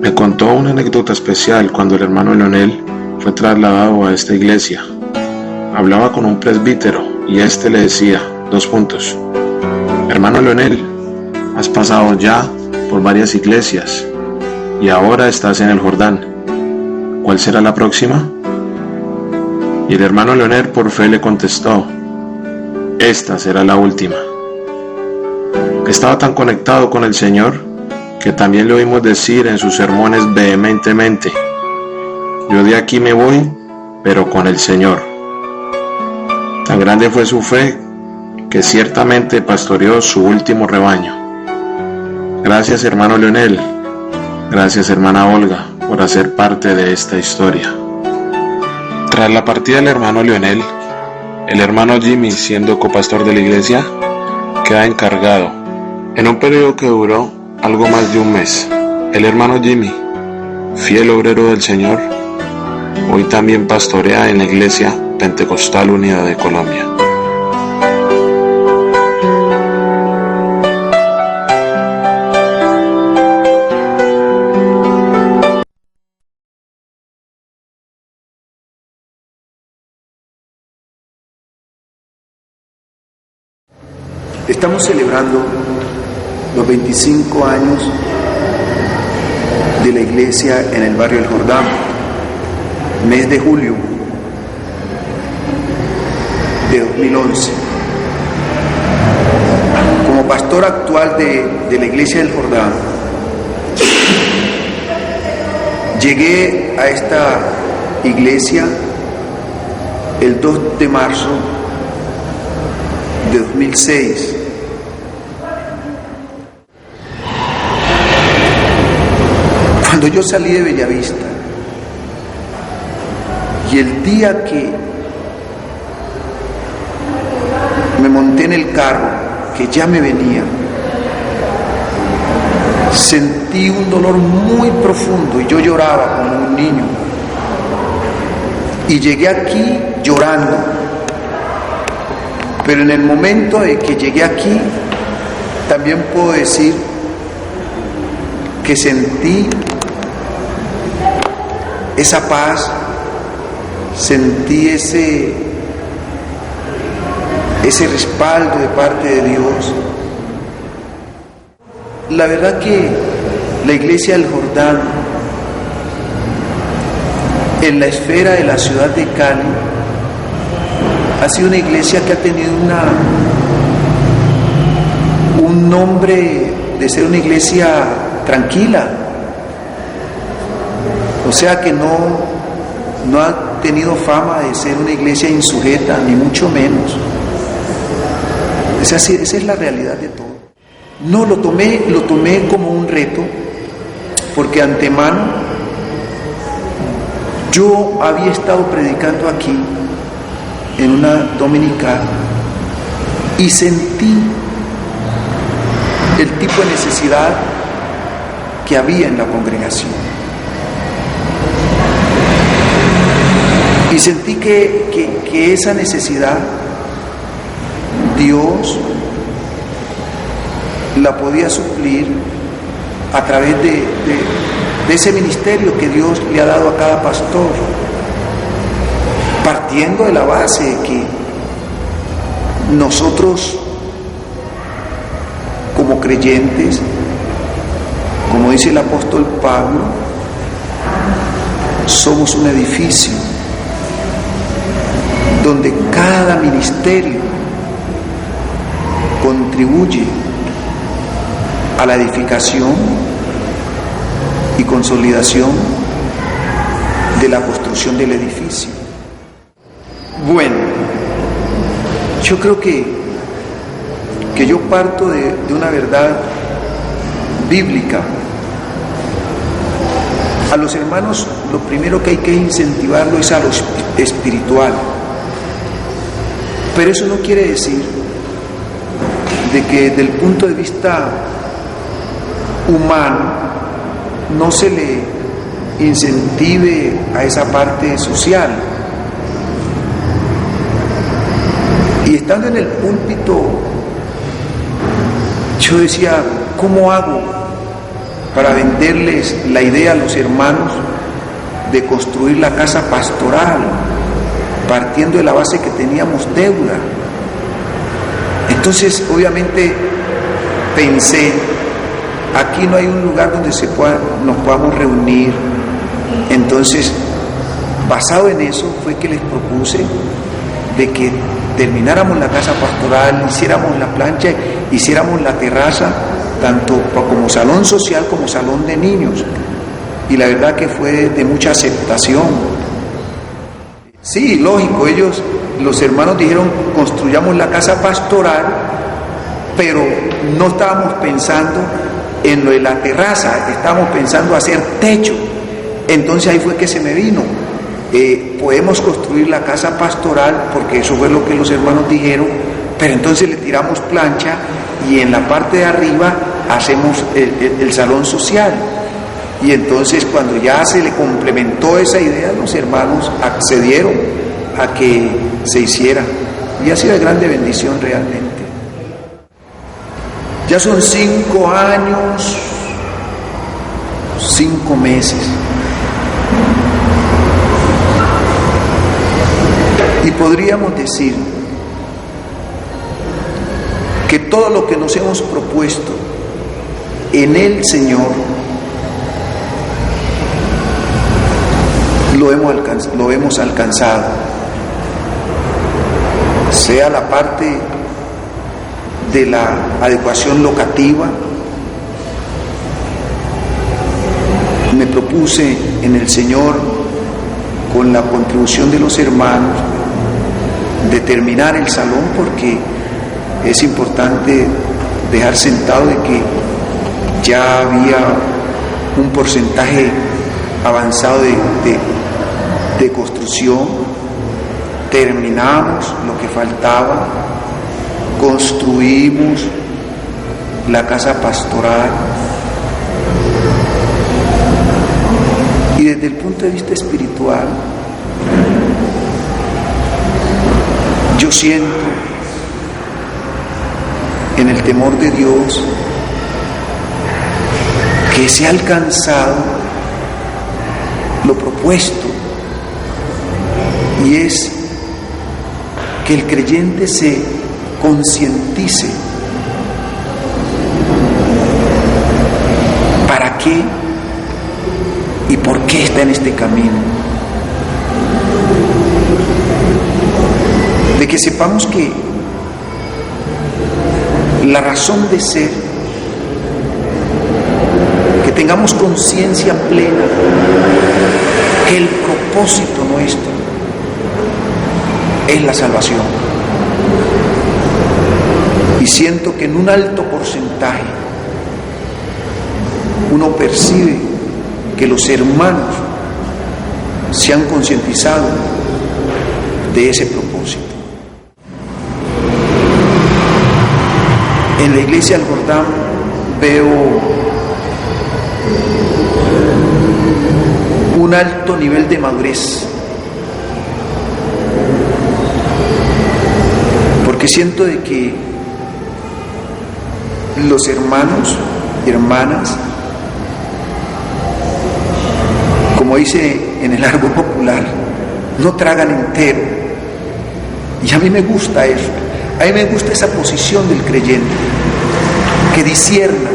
me contó una anécdota especial cuando el hermano Leonel fue trasladado a esta iglesia. Hablaba con un presbítero y este le decía, hermano Leonel, has pasado ya por varias iglesias y ahora estás en el Jordán. ¿Cuál será la próxima? Y el hermano Leonel por fe le contestó, esta será la última. Estaba tan conectado con el Señor que también le oímos decir en sus sermones vehementemente, yo de aquí me voy, pero con el Señor. Tan grande fue su fe que ciertamente pastoreó su último rebaño. Gracias, hermano Leonel. Gracias, hermana Olga, por hacer parte de esta historia. Tras la partida del hermano Leonel, el hermano Jimmy, siendo copastor de la iglesia, queda encargado. En un periodo que duró algo más de un mes, el hermano Jimmy, fiel obrero del Señor, hoy también pastorea en la Iglesia Pentecostal Unida de Colombia. Estamos celebrando los 25 años de la iglesia en el barrio El Jordán, mes de julio de 2011. Como pastor actual de la iglesia del Jordán, llegué a esta iglesia el 2 de marzo de 2006. Cuando yo salí de Bellavista y el día que me monté en el carro, que ya me venía, sentí un dolor muy profundo y yo lloraba como un niño. Y llegué aquí llorando. Pero en el momento de que llegué aquí, también puedo decir que sentí esa paz, sentí ese respaldo de parte de Dios. La verdad que la iglesia del Jordán, en la esfera de la ciudad de Cali, ha sido una iglesia que ha tenido un nombre de ser una iglesia tranquila, o sea que no ha tenido fama de ser una iglesia insujeta, ni mucho menos. Esa es la realidad de todo. No, lo tomé como un reto, porque antemano yo había estado predicando aquí en una dominical y sentí el tipo de necesidad que había en la congregación. Y sentí que esa necesidad Dios la podía suplir a través de ese ministerio que Dios le ha dado a cada pastor, partiendo de la base de que nosotros como creyentes, como dice el apóstol Pablo, somos un edificio donde cada ministerio contribuye a la edificación y consolidación de la construcción del edificio. Bueno, yo creo que yo parto de una verdad bíblica. A los hermanos lo primero que hay que incentivarlo es a lo espiritual. Pero eso no quiere decir de que desde el punto de vista humano no se le incentive a esa parte social. Y estando en el púlpito, yo decía, ¿cómo hago para venderles la idea a los hermanos de construir la casa pastoral, partiendo de la base que teníamos deuda? Entonces, obviamente, pensé, aquí no hay un lugar donde nos podamos reunir. Entonces, basado en eso, fue que les propuse de que termináramos la casa pastoral, hiciéramos la plancha, hiciéramos la terraza, tanto como salón social como salón de niños. Y la verdad que fue de mucha aceptación. Sí, lógico, los hermanos dijeron, construyamos la casa pastoral, pero no estábamos pensando en lo de la terraza, estábamos pensando hacer techo. Entonces ahí fue que se me vino. Podemos construir la casa pastoral, porque eso fue lo que los hermanos dijeron, pero entonces le tiramos plancha y en la parte de arriba hacemos el salón social. Y entonces cuando ya se le complementó esa idea, los hermanos accedieron a que se hiciera. Y ha sido de grande bendición realmente. Ya son 5 años, 5 meses. Y podríamos decir que todo lo que nos hemos propuesto en el Señor lo hemos alcanzado, sea la parte de la adecuación locativa. Me propuse en el Señor, con la contribución de los hermanos, determinar el salón, porque es importante dejar sentado de que ya había un porcentaje avanzado de construcción. Terminamos lo que faltaba, construimos la casa pastoral, y desde el punto de vista espiritual yo siento en el temor de Dios que se ha alcanzado lo propuesto, y es que el creyente se concientice para qué y por qué está en este camino, de que sepamos que la razón de ser, que tengamos conciencia plena que el propósito nuestro es la salvación. Y siento que en un alto porcentaje uno percibe que los hermanos se han concientizado de ese propósito. En la iglesia del Jordán veo un alto nivel de madurez, porque siento de que los hermanos y hermanas, como dice en el argot popular, no tragan entero. Y a mí me gusta eso, a mí me gusta esa posición del creyente, que discierna,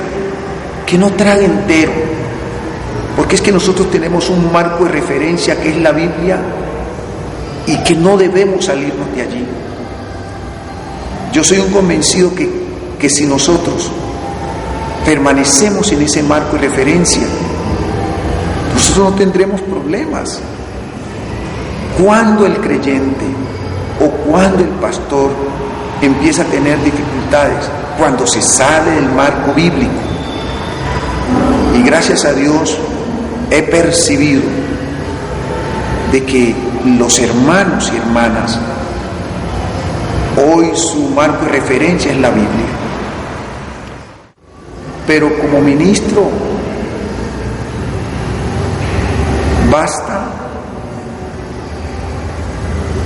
que no traga entero, porque es que nosotros tenemos un marco de referencia que es la Biblia, y que no debemos salirnos de allí. Yo soy un convencido que si nosotros permanecemos en ese marco de referencia, nosotros no tendremos problemas. Cuando el creyente o cuando el pastor empieza a tener dificultades, cuando se sale del marco bíblico. Y gracias a Dios he percibido de que los hermanos y hermanas, hoy su marco de referencia es la Biblia. pero como ministro basta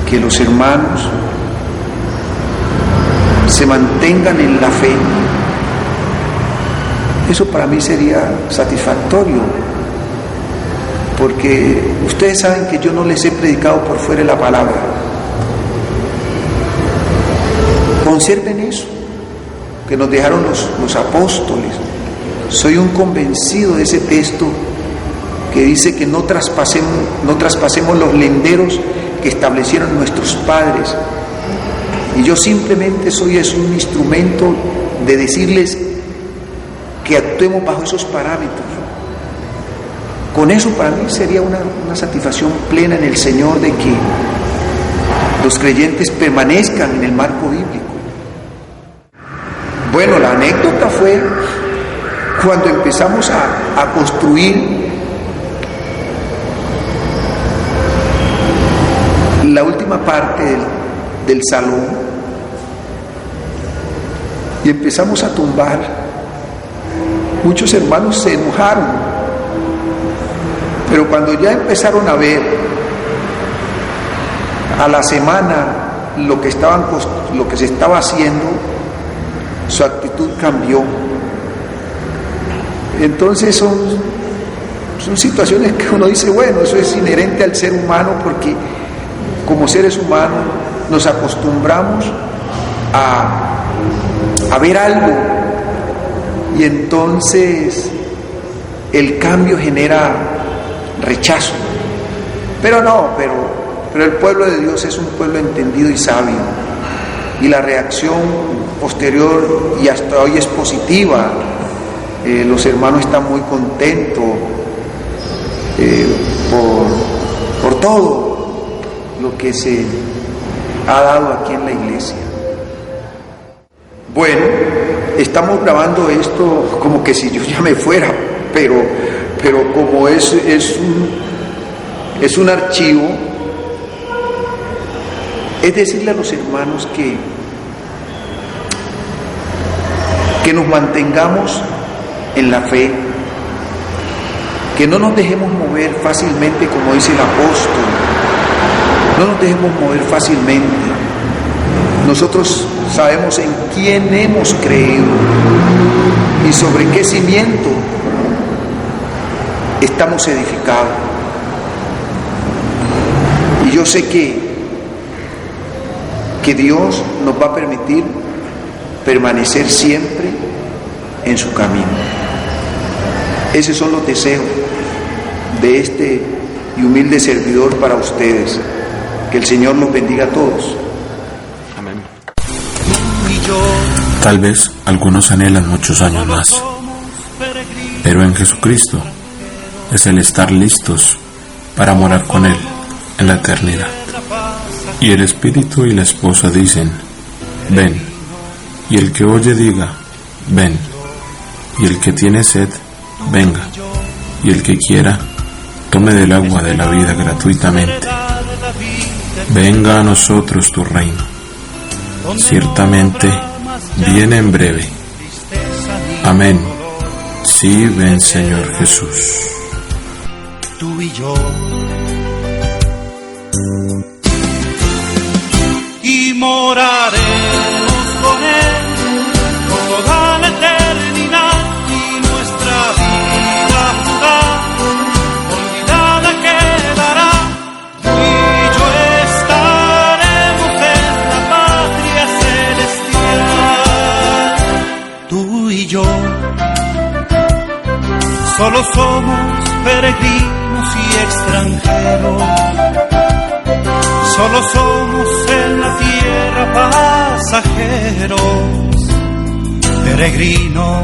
que los hermanos se mantengan en la fe. Eso para mí sería satisfactorio, porque ustedes saben que yo no les he predicado por fuera de la palabra. Conserven eso que nos dejaron los apóstoles. Soy un convencido de ese texto que dice que no traspasemos los linderos que establecieron nuestros padres. Y yo simplemente soy un instrumento de decirles que actuemos bajo esos parámetros. Con eso para mí sería una satisfacción plena en el Señor, de que los creyentes permanezcan en el marco bíblico. Bueno, la anécdota fue cuando empezamos a construir la última parte del salón y empezamos a tumbar. Muchos hermanos se enojaron, pero cuando ya empezaron a ver a la semana lo que se estaba haciendo, su actitud cambió. Entonces son situaciones que uno dice, bueno, eso es inherente al ser humano, porque como seres humanos nos acostumbramos a ver algo, y entonces el cambio genera rechazo. Pero el pueblo de Dios es un pueblo entendido y sabio, y la reacción posterior y hasta hoy es positiva. Los hermanos están muy contentos por todo lo que se ha dado aquí en la iglesia. Bueno, estamos grabando esto como que si yo ya me fuera, pero como es un archivo, es decirle a los hermanos que nos mantengamos en la fe, que no nos dejemos mover fácilmente, como dice el apóstol, no nos dejemos mover fácilmente. Nosotros sabemos en quién hemos creído y sobre qué cimiento estamos edificados. Y yo sé que Dios nos va a permitir permanecer siempre en su camino. Esos son los deseos de este y humilde servidor para ustedes. Que el Señor los bendiga a todos. Amén. Tal vez algunos anhelan muchos años más, pero en Jesucristo es el estar listos para morar con Él en la eternidad. Y el Espíritu y la esposa dicen, ven, y el que oye diga, ven, y el que tiene sed, venga, y el que quiera, tome del agua de la vida gratuitamente. Venga a nosotros tu reino. Ciertamente viene en breve. Amén. Sí, ven Señor Jesús. Tú y yo, y moraremos con Él por toda la eternidad, y nuestra vida fugaz olvidada quedará, y yo estaremos en la patria celestial. Tú y yo solo somos peregrinos y extranjeros, solo somos en la tierra pasajeros, peregrinos,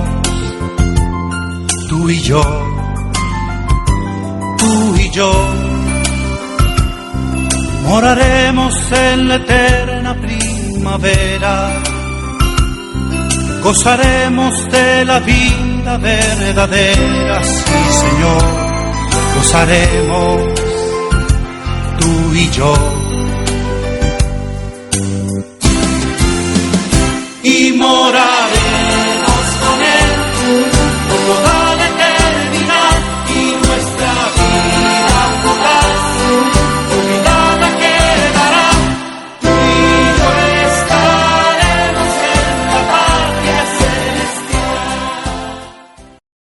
tú y yo, moraremos en la eterna primavera, gozaremos de la vida verdadera, sí Señor, gozaremos, tú y yo.